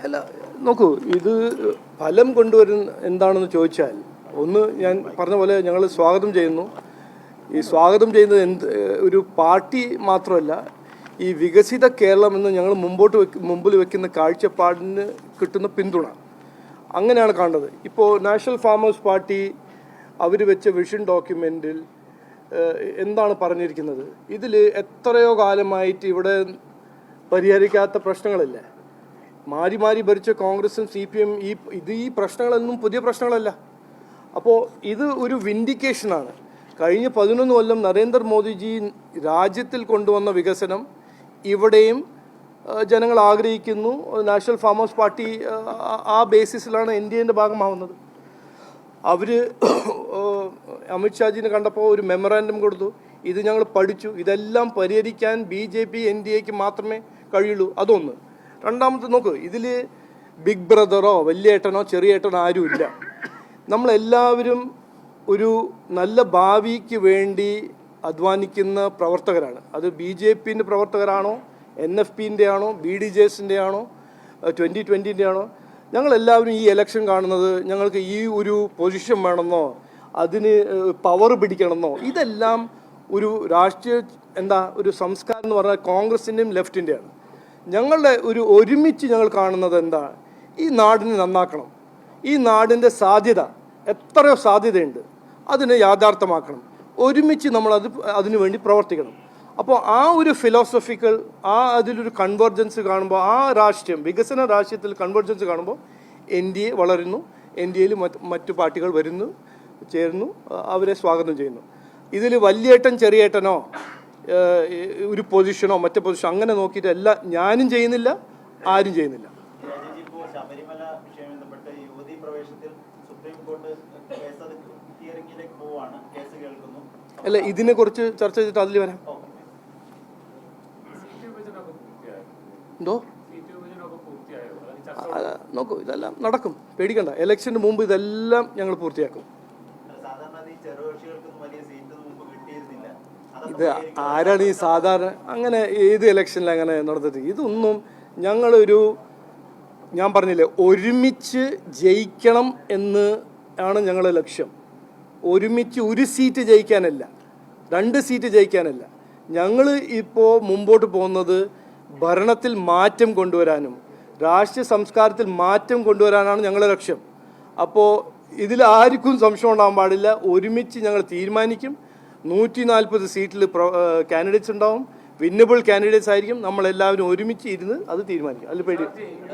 അല്ല, നോക്കൂ, ഇത് ഫലം കൊണ്ടുവരുന്ന എന്താണെന്ന് ചോദിച്ചാൽ, ഒന്ന് ഞാൻ പറഞ്ഞ പോലെ ഞങ്ങൾ സ്വാഗതം ചെയ്യുന്നു. ഈ സ്വാഗതം ചെയ്യുന്നത് ഒരു പാർട്ടി മാത്രമല്ല, ഈ വികസിത കേരളം എന്ന് ഞങ്ങൾ മുമ്പിൽ വെക്കുന്ന കാഴ്ചപ്പാടിന് കിട്ടുന്ന പിന്തുണ അങ്ങനെയാണ് കാണുന്നത്. ഇപ്പോൾ നാഷണൽ ഫാമേഴ്സ് പാർട്ടി അവർ വെച്ച വിഷൻ ഡോക്യുമെൻറ്റിൽ എന്താണ് പറഞ്ഞിരിക്കുന്നത്? ഇതിൽ എത്രയോ കാലമായിട്ട് ഇവിടെ പരിഹരിക്കാത്ത പ്രശ്നങ്ങളില്ല. മാറി മാറി ഭരിച്ച കോൺഗ്രസും CPM ഈ പ്രശ്നങ്ങളൊന്നും പുതിയ പ്രശ്നങ്ങളല്ല. അപ്പോൾ ഇത് ഒരു വിൻഡിക്കേഷനാണ്. കഴിഞ്ഞ 11 കൊല്ലം നരേന്ദ്രമോദിജി രാജ്യത്തിൽ കൊണ്ടുവന്ന വികസനം ഇവിടെയും ജനങ്ങൾ ആഗ്രഹിക്കുന്നു. നാഷണൽ ഫാമേഴ്സ് പാർട്ടി ആ ബേസിസിലാണ് NDAൻ്റെ ഭാഗമാവുന്നത്. അവർ അമിത്ഷാജിനെ കണ്ടപ്പോൾ ഒരു മെമ്മറാൻഡം കൊടുത്തു. ഇത് ഞങ്ങൾ പഠിച്ചു, ഇതെല്ലാം പരിഹരിക്കാൻ BJP NDAക്ക് മാത്രമേ കഴിയുള്ളൂ. അതൊന്ന്. രണ്ടാമത്തെ നോക്ക്, ഇതിൽ ബിഗ് ബ്രദറോ വലിയേട്ടനോ ചെറിയേട്ടനോ ആരുമില്ല. നമ്മളെല്ലാവരും ഒരു നല്ല ഭാവിക്ക് വേണ്ടി അധ്വാനിക്കുന്ന പ്രവർത്തകരാണ്. അത് BJPൻ്റെ പ്രവർത്തകരാണോ, NFPൻ്റെ ആണോ, BDJസിൻ്റെ ആണോ, 2020ൻ്റെ ആണോ, ഞങ്ങളെല്ലാവരും ഈ ഇലക്ഷൻ കാണുന്നത് ഞങ്ങൾക്ക് ഈ ഒരു പൊസിഷൻ വേണമെന്നോ അതിന് പവർ പിടിക്കണമെന്നോ, ഇതെല്ലാം ഒരു രാഷ്ട്രീയ ഒരു സംസ്കാരം എന്ന് പറഞ്ഞാൽ കോൺഗ്രസിൻ്റെയും ലെഫ്റ്റിൻ്റെയാണ്. ഞങ്ങളുടെ ഒരുമിച്ച് ഞങ്ങൾ കാണുന്നത് എന്താ? ഈ നാടിനെ നന്നാക്കണം. ഈ നാടിൻ്റെ സാധ്യത, എത്രയോ സാധ്യതയുണ്ട്, അതിനെ യാഥാർത്ഥ്യമാക്കണം. ഒരുമിച്ച് അതിനു വേണ്ടി പ്രവർത്തിക്കണം. അപ്പോൾ ആ ഒരു ഫിലോസഫിക്കൽ അതിലൊരു കൺവെർജൻസ് കാണുമ്പോൾ, ആ രാഷ്ട്രീയം, വികസന രാഷ്ട്രീയത്തിൽ കൺവെർജൻസ് കാണുമ്പോൾ NDA വളരുന്നു. NDAയിൽ മറ്റു പാർട്ടികൾ ചേരുന്നു, അവരെ സ്വാഗതം ചെയ്യുന്നു. ഇതിൽ വലിയേട്ടൻ ചെറിയേട്ടനോ ഒരു പൊസിഷനോ മറ്റേ പൊസിഷനോ അങ്ങനെ നോക്കിയിട്ടല്ല ഞാനും ചെയ്യുന്നില്ല, ആരും ചെയ്യുന്നില്ല. അല്ല, ഇതിനെക്കുറിച്ച് ചർച്ച ചെയ്തിട്ട് അതിൽ വരാം. എന്തോ നോക്കൂ, ഇതെല്ലാം നടക്കും, പേടിക്കണ്ട. ഇലക്ഷന് മുമ്പ് ഇതെല്ലാം ഞങ്ങൾ പൂർത്തിയാക്കും. ഇത് ആരാണ് ഈ സാധാരണ അങ്ങനെ ഏത് ഇലക്ഷനിൽ അങ്ങനെ നടന്നിട്ട്? ഇതൊന്നും ഞാൻ പറഞ്ഞില്ലേ, ഒരുമിച്ച് ജയിക്കണം എന്ന് ആണ് ഞങ്ങളുടെ ലക്ഷ്യം. ഒരുമിച്ച് ഒരു സീറ്റ് ജയിക്കാനല്ല, 2 സീറ്റ് ജയിക്കാനല്ല. ഞങ്ങൾ ഇപ്പോൾ മുമ്പോട്ട് പോകുന്നത് ഭരണത്തിൽ മാറ്റം കൊണ്ടുവരാനും രാഷ്ട്രീയ സംസ്കാരത്തിൽ മാറ്റം കൊണ്ടുവരാനാണ് ഞങ്ങളുടെ ലക്ഷ്യം. അപ്പോൾ ഇതിൽ ആർക്കും സംശയം ഉണ്ടാകാൻ പാടില്ല. ഒരുമിച്ച് ഞങ്ങൾ തീരുമാനിക്കും. 140 സീറ്റിൽ കാൻഡിഡേറ്റ്സ് ഉണ്ടാവും, വിന്നബിൾ കാൻഡിഡേറ്റ്സ് ആയിരിക്കും. നമ്മളെല്ലാവരും ഒരുമിച്ച് ഇരുന്ന് അത് തീരുമാനിക്കും. അതിൽ പേടി